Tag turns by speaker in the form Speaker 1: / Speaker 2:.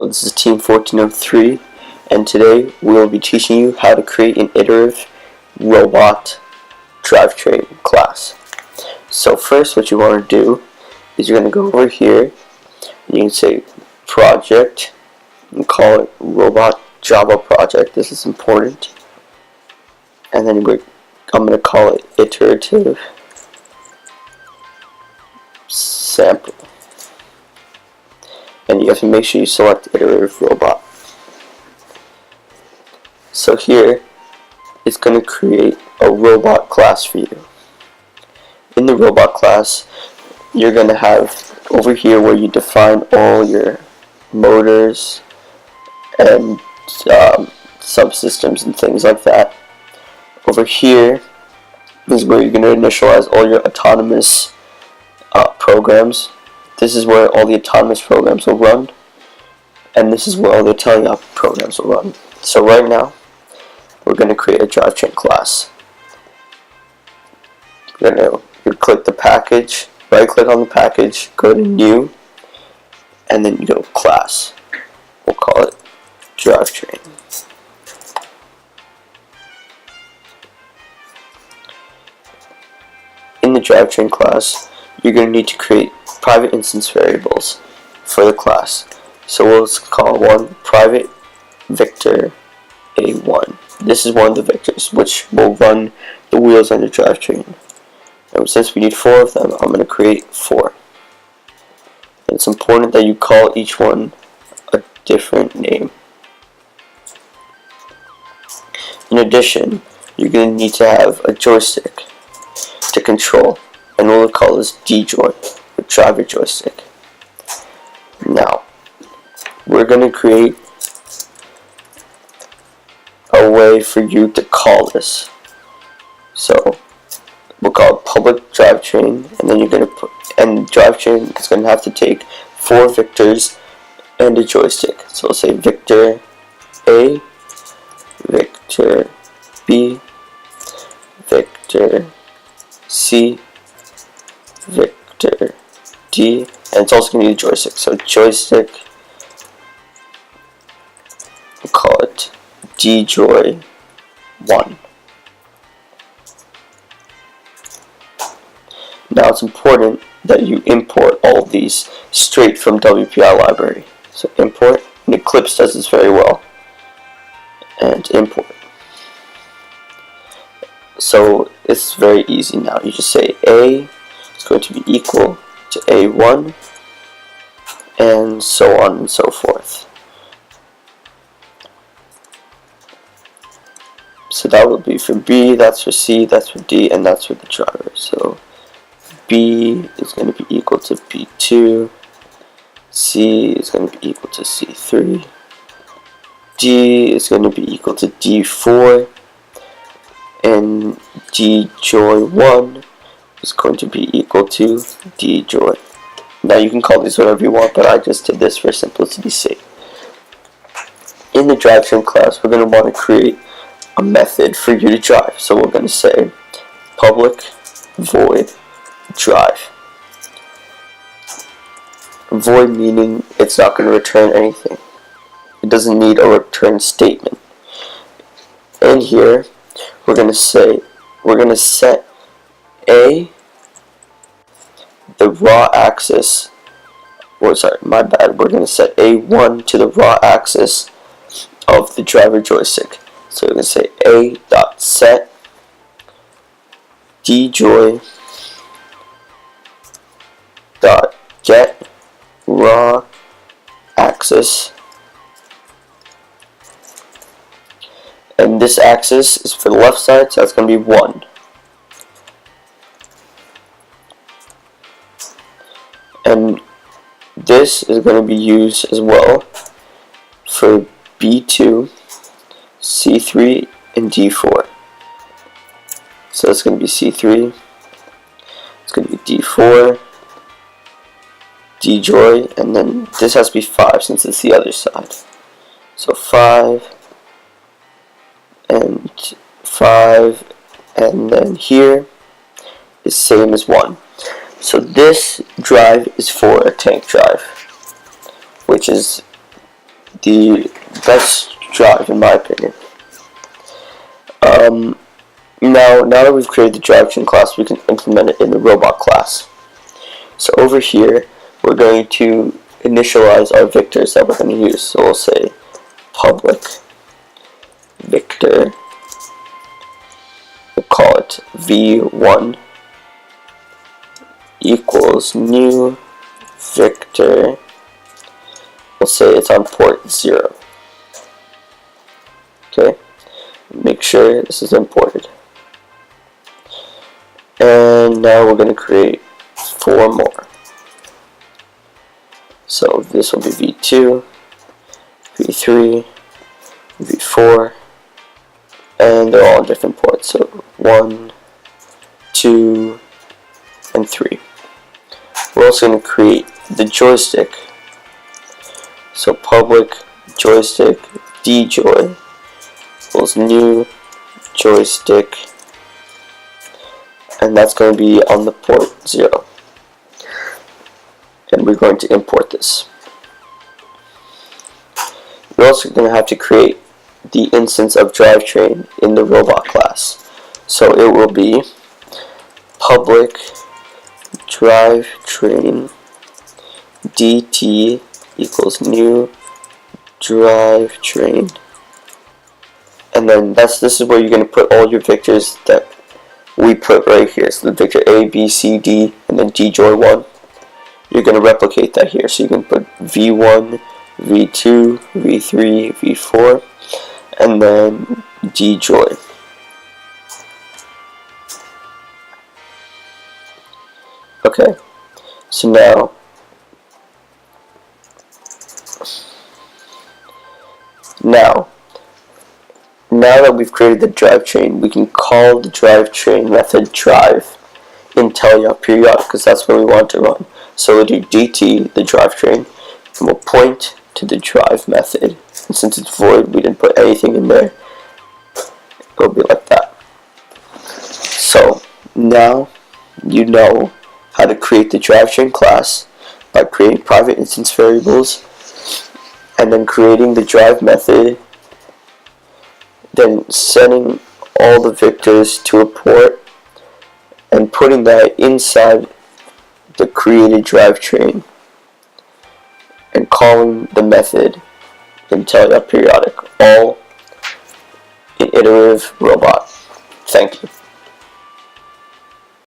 Speaker 1: This is Team 1403, and today we will be teaching you how to create an iterative robot drivetrain class. So first, what you want to do is you're going to go over here, and you can say project, and call it robot Java project. This is important. And then I'm going to call it iterative sample. And you have to make sure you select iterative robot. So here, it's going to create a robot class for you. In the robot class, you're going to have over here where you define all your motors and subsystems and things like that. Over here is where you're going to initialize all your autonomous programs. This is where all the autonomous programs will run, and this is where all the teleop programs will run. So right now, we're going to create a drivetrain class. You're going to click the package, right click on the package, go to new, and then you go to class. We'll call it drivetrain. In the drivetrain class, you're going to need to create private instance variables for the class. So we'll call one private Victor A1. This is one of the vectors which will run the wheels on the drivetrain. And since we need 4 of them, I'm going to create 4. And it's important that you call each one a different name. In addition, you're going to need to have a joystick to control, and we'll call this D-joy, the driver joystick. Now, we're going to create a way for you to call this. So we'll call it public drivetrain, and then you're going to put, and drivetrain is going to have to take 4 Victors and a joystick. So we'll say Victor A, Victor B, Victor C, Victor D, and it's also going to need a joystick. So joystick, we'll call it D-joy 1. Now it's important that you import all of these straight from WPI library. So import, and Eclipse does this very well. And import. So it's very easy now. You just say A is going to be equal to A1, and so on and so forth. So that would be for B, that's for C, that's for D, and that's for the driver. So B is going to be equal to B2, C is going to be equal to C3, D is going to be equal to D4, and D-joy 1 is going to be equal to D-joy. Now you can call these whatever you want, but I just did this for simplicity's sake. In the drivetrain class, we're going to want to create a method for you to drive. So we're going to say public void drive. Void meaning it's not going to return anything. It doesn't need a return statement. And here we're going to set A, the raw axis, we're going to set A1 to the raw axis of the driver joystick. So we're going to say A.set D-joy dot get raw axis, and this axis is for the left side, so that's going to be 1. And this is going to be used as well for B2, C3, and D4. So it's going to be C3, it's going to be D4, D-joy, and then this has to be 5 since it's the other side. So 5, and 5, and then here is same as 1. So this drive is for a tank drive, which is the best drive in my opinion. Now that we've created the drivetrain class, we can implement it in the robot class. So over here, we're going to initialize our victors that we're going to use. So we'll say public victor, we'll call it v1 equals new victor. We'll say it's on port 0. Okay, make sure this is imported. And now we're going to create 4 more. So this will be v2, v3, v4, and they're all on different ports. So 1, 2, and 3. We're also going to create the joystick. So public joystick djoy equals new joystick, and that's going to be on the port 0. And we're going to import this. We're also going to have to create the instance of drivetrain in the robot class. So it will be public drivetrain dt equals new drivetrain, and then this is where you're going to put all your victors that we put right here. So the victor A, B, C, D, and then djoy1. You're going to replicate that here. So you can put v1, v2, v3, v4, and then djoy. Okay, so now that we've created the drivetrain, we can call the drivetrain method drive in periodic, because that's where we want to run. So we'll do dt, the drivetrain, and we'll point to the drive method. And since it's void, we didn't put anything in there. It'll be like that. So now you know how to create the drivetrain class by creating private instance variables, and then creating the drive method, then setting all the victors to a port, and putting that inside the created drivetrain, and calling the method in periodic, all in iterative robot. Thank you.